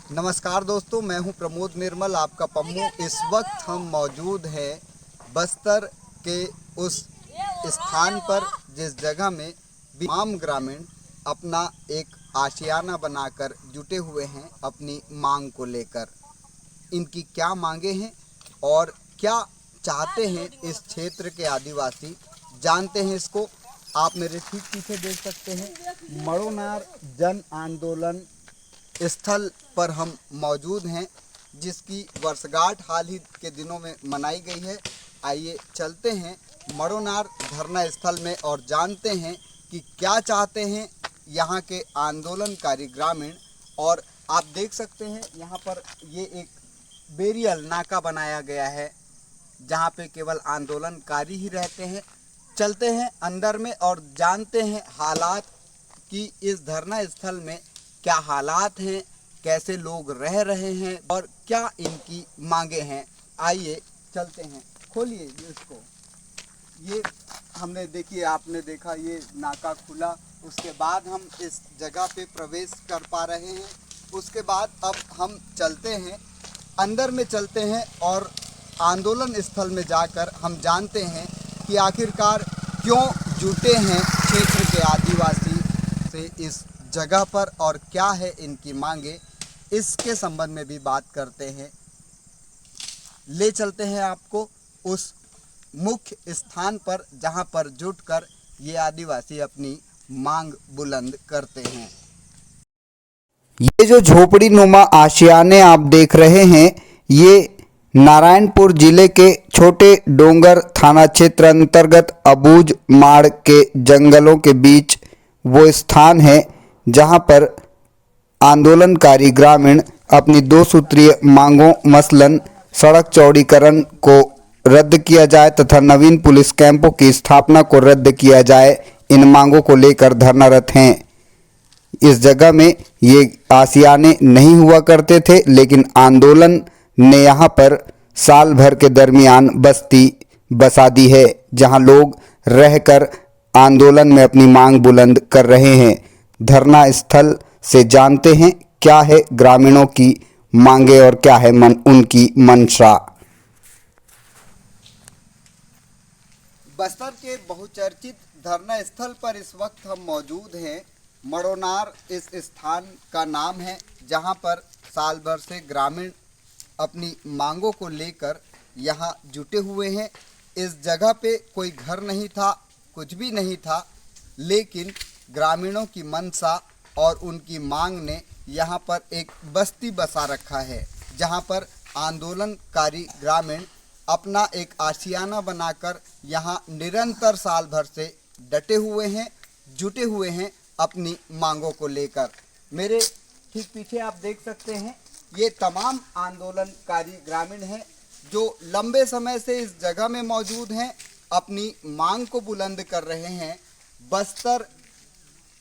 नमस्कार दोस्तों, मैं हूं प्रमोद निर्मल, आपका पम्मू। इस वक्त हम मौजूद हैं बस्तर के उस स्थान पर जिस जगह में तमाम ग्रामीण अपना एक आशियाना बनाकर जुटे हुए हैं अपनी मांग को लेकर। इनकी क्या मांगे हैं और क्या चाहते हैं इस क्षेत्र के आदिवासी, जानते हैं इसको। आप मेरे ठीक पीछे देख सकते हैं मड़ोनार जन आंदोलन स्थल पर हम मौजूद हैं, जिसकी वर्षगांठ हाल ही के दिनों में मनाई गई है। आइए चलते हैं मड़ोनार धरना स्थल में और जानते हैं कि क्या चाहते हैं यहाँ के आंदोलनकारी ग्रामीण। और आप देख सकते हैं यहाँ पर ये एक बेरियल नाका बनाया गया है जहाँ पे केवल आंदोलनकारी ही रहते हैं। चलते हैं अंदर में और जानते हैं हालात कि इस धरना स्थल में क्या हालात हैं, कैसे लोग रह रहे हैं और क्या इनकी मांगे हैं। आइए चलते हैं। खोलिए इसको। ये हमने देखिए, आपने देखा ये नाका खुला, उसके बाद हम इस जगह पे प्रवेश कर पा रहे हैं। उसके बाद अब हम चलते हैं अंदर में, चलते हैं और आंदोलन स्थल में जाकर हम जानते हैं कि आखिरकार क्यों जुटे हैं क्षेत्र के आदिवासी से इस जगह पर और क्या है इनकी मांगे। इसके संबंध में भी बात करते हैं। ले चलते हैं आपको उस मुख्य स्थान पर जहां पर जुटकर ये आदिवासी अपनी मांग बुलंद करते हैं। ये जो झोपड़ी नुमा आशियाने आप देख रहे हैं, ये नारायणपुर जिले के छोटे डोंगर थाना क्षेत्र अंतर्गत अबूझ माड़ के जंगलों के बीच वो स्थान है जहां पर आंदोलनकारी ग्रामीण अपनी दो सूत्रीय मांगों मसलन सड़क चौड़ीकरण को रद्द किया जाए तथा नवीन पुलिस कैंपों की स्थापना को रद्द किया जाए, इन मांगों को लेकर धरनारत हैं। इस जगह में ये आशियाने नहीं हुआ करते थे, लेकिन आंदोलन ने यहाँ पर साल भर के दरमियान बस्ती बसा दी है जहां लोग रहकर आंदोलन में अपनी मांग बुलंद कर रहे हैं। धरना स्थल से जानते हैं क्या है ग्रामीणों की मांगे और क्या है उनकी मंशा। बस्तर के बहुचर्चित धरना स्थल पर इस वक्त हम मौजूद हैं। मड़ोनार इस स्थान का नाम है जहां पर साल भर से ग्रामीण अपनी मांगों को लेकर यहाँ जुटे हुए हैं। इस जगह पे कोई घर नहीं था, कुछ भी नहीं था, लेकिन ग्रामीणों की मंशा और उनकी मांग ने यहाँ पर एक बस्ती बसा रखा है जहाँ पर आंदोलनकारी ग्रामीण अपना एक आशियाना बनाकर यहाँ निरंतर साल भर से डटे हुए हैं, जुटे हुए हैं अपनी मांगों को लेकर। मेरे ठीक पीछे आप देख सकते हैं ये तमाम आंदोलनकारी ग्रामीण हैं जो लंबे समय से इस जगह में मौजूद हैं, अपनी मांग को बुलंद कर रहे हैं। बस्तर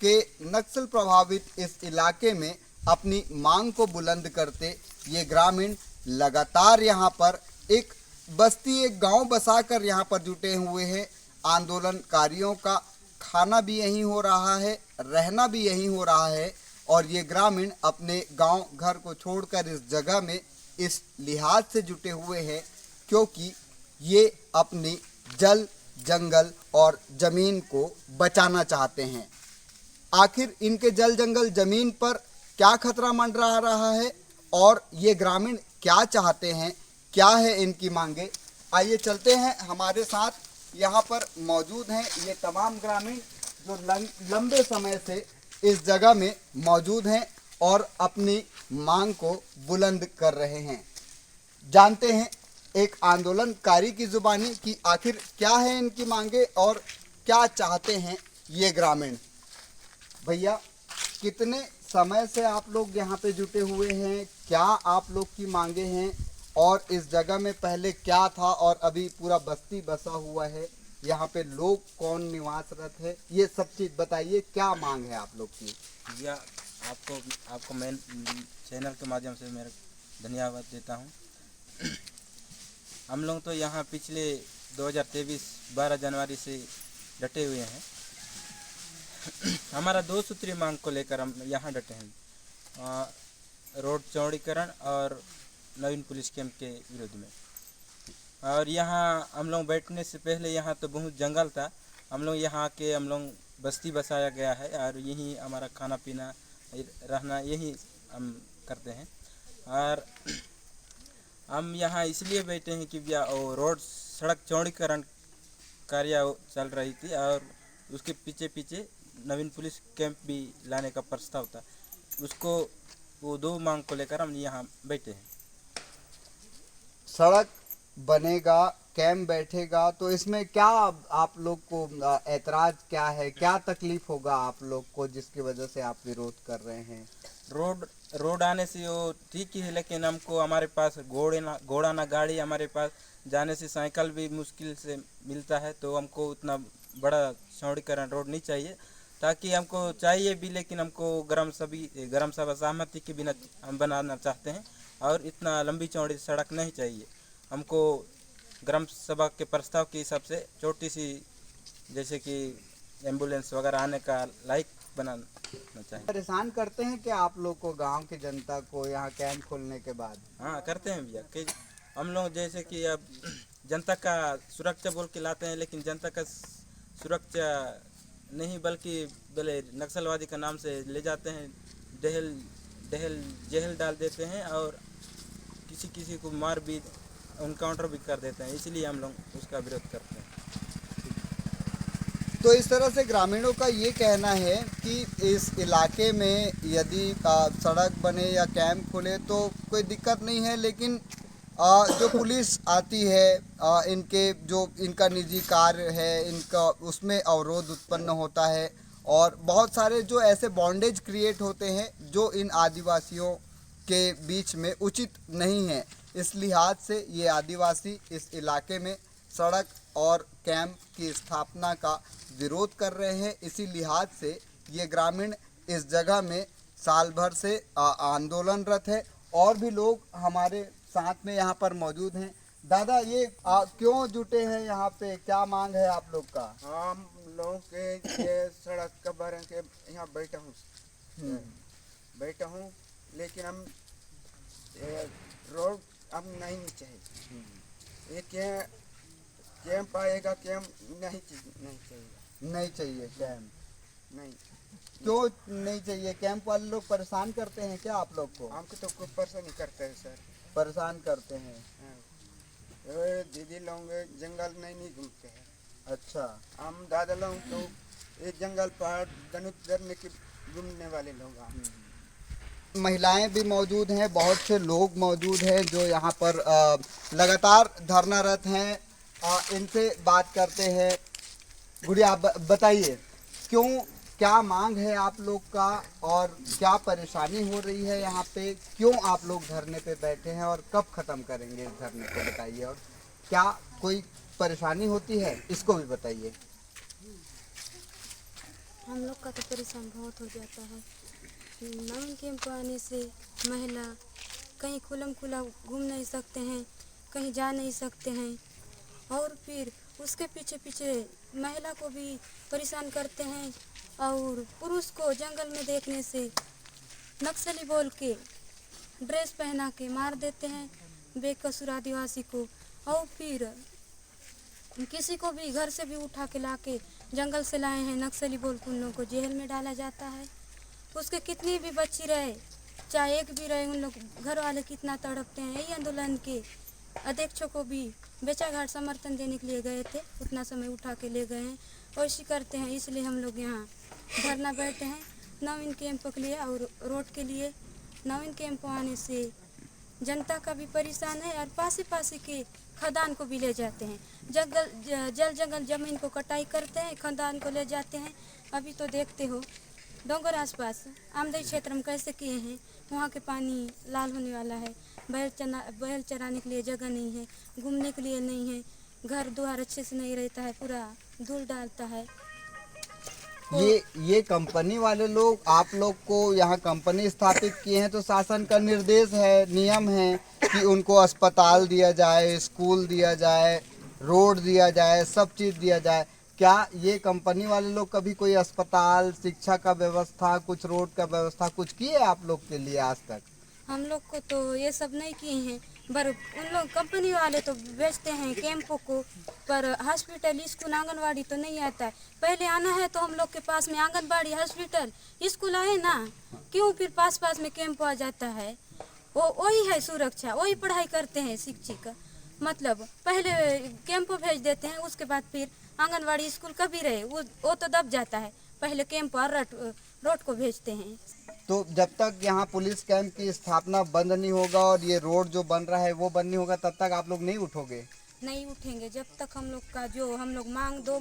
के नक्सल प्रभावित इस इलाके में अपनी मांग को बुलंद करते ये ग्रामीण लगातार यहाँ पर एक बस्ती, एक गांव बसाकर यहाँ पर जुटे हुए हैं। आंदोलनकारियों का खाना भी यहीं हो रहा है, रहना भी यहीं हो रहा है और ये ग्रामीण अपने गांव घर को छोड़कर इस जगह में इस लिहाज से जुटे हुए हैं क्योंकि ये अपनी जल जंगल और ज़मीन को बचाना चाहते हैं। आखिर इनके जल जंगल ज़मीन पर क्या खतरा मंडरा रहा है और ये ग्रामीण क्या चाहते हैं, क्या है इनकी मांगे। आइए चलते हैं। हमारे साथ यहाँ पर मौजूद हैं ये तमाम ग्रामीण जो लंबे समय से इस जगह में मौजूद हैं और अपनी मांग को बुलंद कर रहे हैं। जानते हैं एक आंदोलनकारी की जुबानी कि आखिर क्या है इनकी मांगे और क्या चाहते हैं ये ग्रामीण। भैया, कितने समय से आप लोग यहाँ पे जुटे हुए हैं, क्या आप लोग की मांगे हैं और इस जगह में पहले क्या था और अभी पूरा बस्ती बसा हुआ है, यहाँ पे लोग कौन निवासरत है, ये सब चीज़ बताइए। क्या मांग है आप लोग की? भैया, आपको मैं चैनल के माध्यम से मेरा धन्यवाद देता हूँ। हम लोग तो यहाँ पिछले 2023 12 जनवरी से डटे हुए हैं। हमारा दो सूत्री मांग को लेकर हम यहाँ डटे हैं। रोड चौड़ीकरण और नवीन पुलिस कैंप के विरोध में। और यहाँ हम लोग बैठने से पहले यहाँ तो बहुत जंगल था, हम लोग यहाँ आके हम लोग बस्ती बसाया गया है और यहीं हमारा खाना पीना रहना यहीं हम करते हैं। और हम यहाँ इसलिए बैठे हैं कि वो रोड सड़क चौड़ीकरण कार्य चल रही थी और उसके पीछे पीछे नवीन पुलिस कैंप भी लाने का प्रस्ताव था, उसको वो दो मांग को लेकर हम यहाँ बैठे हैं। सड़क बनेगा, कैंप बैठेगा, तो इसमें क्या आप लोग को ऐतराज क्या है, क्या तकलीफ होगा आप लोग को जिसकी वजह से आप विरोध कर रहे हैं? रोड आने से वो ठीक ही है, लेकिन हमको हमारे पास घोड़ा ना गाड़ी, हमारे पास जाने से साइकिल भी मुश्किल से मिलता है, तो हमको उतना बड़ा चौड़ीकरण रोड नहीं चाहिए। ताकि हमको चाहिए भी, लेकिन हमको ग्राम सभा सहमति के बिना हम बनाना चाहते हैं और इतना लंबी चौड़ी सड़क नहीं चाहिए हमको। ग्राम सभा के प्रस्ताव के हिसाब से छोटी सी, जैसे कि एम्बुलेंस वगैरह आने का लायक बनाना चाहिए। परेशान करते हैं क्या आप लोग को, गांव की जनता को, यहाँ कैंप खोलने के बाद? हाँ करते हैं भैया, कि हम लोग जैसे कि अब जनता का सुरक्षा बोल के लाते हैं, लेकिन जनता का सुरक्षा नहीं बल्कि नक्सलवादी का नाम से ले जाते हैं, जेल डाल देते हैं और किसी को मार भी एनकाउंटर भी कर देते हैं, इसलिए हम लोग उसका विरोध करते हैं। तो इस तरह से ग्रामीणों का ये कहना है कि इस इलाके में यदि सड़क बने या कैंप खुले तो कोई दिक्कत नहीं है, लेकिन जो पुलिस आती है, इनका निजी कार्य है, इनका उसमें अवरोध उत्पन्न होता है और बहुत सारे जो ऐसे बॉन्डेज क्रिएट होते हैं जो इन आदिवासियों के बीच में उचित नहीं है। इस लिहाज से ये आदिवासी इस इलाके में सड़क और कैंप की स्थापना का विरोध कर रहे हैं। इसी लिहाज से ये ग्रामीण इस जगह में साल भर से आंदोलनरत है। और भी लोग हमारे साथ में यहाँ पर मौजूद हैं। दादा, ये क्यों जुटे हैं यहाँ पे, क्या मांग है आप लोग का? हम लोग के ये सड़क का बारे के यहाँ बैठा हूँ, लेकिन हम रोड अब नहीं चाहिए। ये कैंप आएगा, कैंप नहीं चाहिए कैंप। नहीं, क्यों नहीं चाहिए कैंप? वाले लोग परेशान करते हैं क्या आप लोग को? हमको तो कुछ परेशानी करते हैं सर। परेशान करते हैं? दीदी लोग जंगल नहीं घूमते हैं। अच्छा। हम दादा लोग तो ये जंगल पहाड़ धनुष के घूमने वाले लोग हम। महिलाएं भी मौजूद हैं, बहुत से लोग मौजूद हैं जो यहाँ पर लगातार धरनारत हैं। इनसे बात करते हैं। गुड़िया, बताइए क्या मांग है आप लोग का और क्या परेशानी हो रही है यहाँ पे? क्यों आप लोग धरने पे बैठे हैं और कब ख़त्म करेंगे इस धरने को, बताइए। और क्या कोई परेशानी होती है, इसको भी बताइए। हम लोग का तो परेशान बहुत हो जाता है। नवीन कैंप आने से महिला कहीं खुलम खुला घूम नहीं सकते हैं, कहीं जा नहीं सकते हैं और फिर उसके पीछे पीछे महिला को भी परेशान करते हैं और पुरुष को जंगल में देखने से नक्सली बोल के ड्रेस पहना के मार देते हैं बेकसूर आदिवासी को। और फिर किसी को भी घर से भी उठा के ला के जंगल से लाए हैं नक्सली बोल के उन लोगों को जेल में डाला जाता है। उसके कितनी भी बच्ची रहे, चाहे एक भी रहे, उन लोग घर वाले कितना तड़पते हैं। यही आंदोलन के अध्यक्षों को भी बेचाघाट समर्थन देने के लिए गए थे, उतना समय उठा के ले गए हैं और इसी करते हैं। इसलिए हम लोग यहाँ धरना बैठे हैं नवीन कैंप के लिए और रोड के लिए। नवीन कैंप आने से जनता का भी परेशान है और पासी के खदान को भी ले जाते हैं। जंगल जमीन को कटाई करते हैं, खदान को ले जाते हैं। अभी तो देखते हो डोंगर आसपास आमदई क्षेत्र में कैसे किए हैं, वहाँ के पानी लाल होने वाला है। बैल चराने के लिए जगह नहीं है, घूमने के लिए नहीं है, घर द्वार अच्छे से नहीं रहता है, पूरा धूल डालता है। ये कंपनी वाले लोग आप लोग को यहाँ कंपनी स्थापित किए हैं, तो शासन का निर्देश है, नियम है कि उनको अस्पताल दिया जाए, स्कूल दिया जाए, रोड दिया जाए, सब चीज़ दिया जाए। क्या ये कंपनी वाले लोग कभी कोई अस्पताल, शिक्षा का व्यवस्था, कुछ रोड का व्यवस्था कुछ किए आप लोग के लिए आज तक? हम लोग को तो ये सब नहीं किए हैं, पर उन लोग कंपनी वाले तो बेचते हैं कैंपों को, पर हॉस्पिटल स्कूल आंगनवाड़ी तो नहीं आता है। पहले आना है तो हम लोग के पास में आंगनवाड़ी हॉस्पिटल स्कूल आए ना, क्यों फिर पास पास में कैंप आ जाता है। वो वही है सुरक्षा, वही पढ़ाई करते हैं शिक्षिका, मतलब पहले कैंप भेज देते हैं, उसके बाद फिर आंगनवाड़ी स्कूल कभी रहे वो तो दब जाता है, पहले कैंप और रोड को भेजते हैं। तो जब तक यहाँ पुलिस कैंप की स्थापना बंद नहीं होगा और ये रोड जो बन रहा है वो बंद नहीं होगा, तब तक आप लोग नहीं उठोगे? नहीं उठेंगे जब तक हम लोग का जो हम लोग मांग 2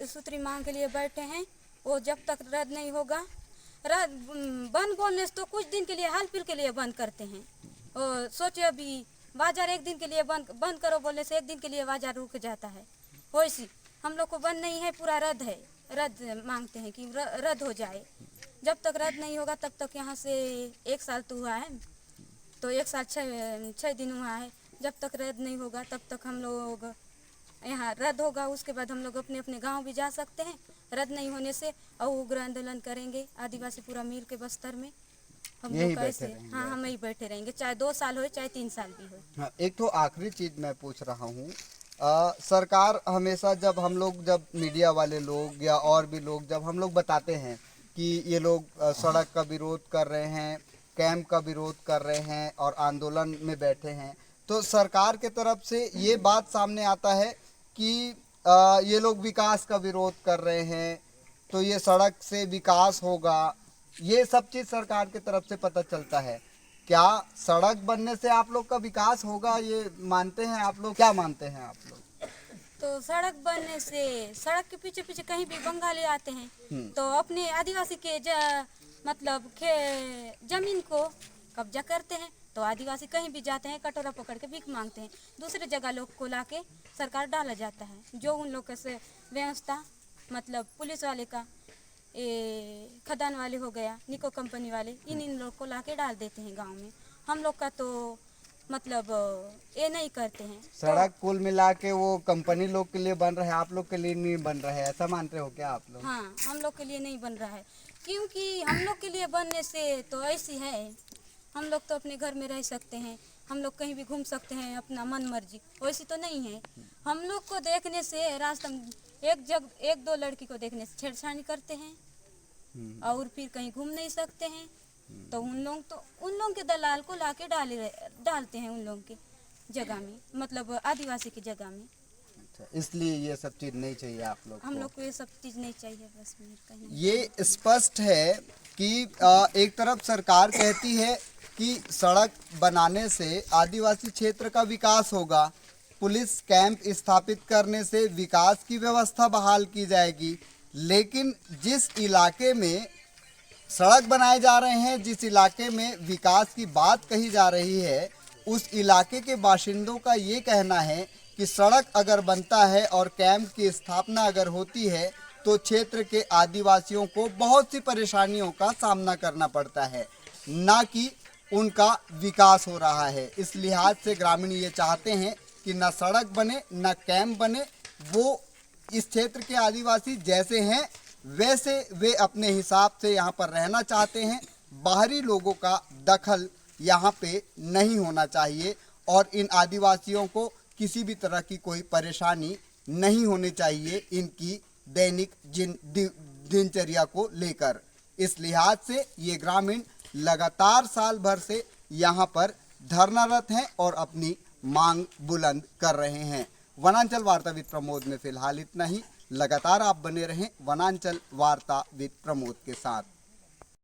सूत्री मांग के लिए बैठे हैं वो जब तक रद्द नहीं होगा। बंद बोलने से तो कुछ दिन के लिए हाल फिर के लिए बंद करते हैं, और सोचे अभी बाजार एक दिन के लिए बंद करो बोलने से एक दिन के लिए बाजार रुक जाता है। वैसे हम लोग को बंद नहीं है, पूरा रद्द है, रद्द मांगते हैं कि रद्द हो जाए। जब तक रद्द नहीं होगा तब तक यहाँ से 1 साल तो हुआ है, तो 1 साल 6 दिन हुआ है। जब तक रद्द नहीं होगा तब तक हम लोग यहाँ रद्द होगा, उसके बाद हम लोग अपने अपने गांव भी जा सकते हैं। रद्द नहीं होने से और उग्र आंदोलन करेंगे आदिवासी पूरा मिल के बस्तर में। हम लोग ऐसे हाँ हम यही बैठे रहेंगे, चाहे 2 साल हो चाहे 3 साल भी हो। हाँ, एक तो आखिरी चीज मैं पूछ रहा हूँ, सरकार हमेशा जब मीडिया वाले लोग या और भी लोग जब हम लोग बताते हैं कि ये लोग सड़क का विरोध कर रहे हैं, कैंप का विरोध कर रहे हैं और आंदोलन में बैठे हैं, तो सरकार के तरफ से ये बात सामने आता है कि ये लोग विकास का विरोध कर रहे हैं, तो ये सड़क से विकास होगा, ये सब चीज़ सरकार की तरफ से पता चलता है। क्या सड़क बनने से आप लोग का विकास होगा, ये मानते हैं आप लोग? क्या मानते हैं आप लोग? तो सड़क बनने से सड़क के पीछे पीछे कहीं भी बंगाली आते हैं तो अपने आदिवासी के मतलब जमीन को कब्जा करते हैं, तो आदिवासी कहीं भी जाते हैं कटोरा पकड़ के भीख मांगते हैं, दूसरे जगह लोग को लाके सरकार डाला जाता है। जो उन लोग से व्यवस्था मतलब पुलिस वाले का, खदान वाले हो गया, निको कंपनी वाले, इन लोग को लाके डाल देते हैं गांव में। हम लोग का तो मतलब ये नहीं करते हैं। सड़क कुल मिला के वो कंपनी लोग के लिए बन रहा है, आप लोग के लिए नहीं बन रहा है, ऐसा मानते हो क्या आप लोग? हाँ, हम लोग के लिए नहीं बन रहा है, क्योंकि हम लोग के लिए बनने से तो ऐसी है, हम लोग तो अपने घर में रह सकते हैं, हम लोग कहीं भी घूम सकते हैं अपना मन मर्जी, वैसी तो नहीं है। हम लोग को देखने से रास्ता एक दो लड़की को देखने से छेड़छाड़ करते हैं और फिर कहीं घूम नहीं सकते हैं, तो उन लोग के दलाल को लाके डालते हैं उन लोग के जगह में, मतलब आदिवासी की जगह में। इसलिए ये सब चीज नहीं चाहिए आप लोग को? हम लोग को ये सब चीज नहीं चाहिए बस। कहीं ये स्पष्ट है कि एक तरफ सरकार कहती है कि सड़क बनाने से आदिवासी क्षेत्र का विकास होगा, पुलिस कैंप स्थापित करने से विकास की व्यवस्था बहाल की जाएगी, लेकिन जिस इलाके में सड़क बनाए जा रहे हैं, जिस इलाके में विकास की बात कही जा रही है, उस इलाके के बाशिंदों का ये कहना है कि सड़क अगर बनता है और कैंप की स्थापना अगर होती है तो क्षेत्र के आदिवासियों को बहुत सी परेशानियों का सामना करना पड़ता है, ना कि उनका विकास हो रहा है। इस लिहाज से ग्रामीण ये चाहते हैं कि ना सड़क बने ना कैंप बने, वो इस क्षेत्र के आदिवासी जैसे हैं वैसे वे अपने हिसाब से यहाँ पर रहना चाहते हैं। बाहरी लोगों का दखल यहाँ पे नहीं होना चाहिए और इन आदिवासियों को किसी भी तरह की कोई परेशानी नहीं होनी चाहिए इनकी दैनिक दिनचर्या को लेकर। इस लिहाज से ये ग्रामीण लगातार साल भर से यहाँ पर धरनारत हैं और अपनी मांग बुलंद कर रहे हैं। वनांचल वार्ता विद प्रमोद में फिलहाल इतना ही। लगातार आप बने रहें वनांचल वार्ता विद प्रमोद के साथ।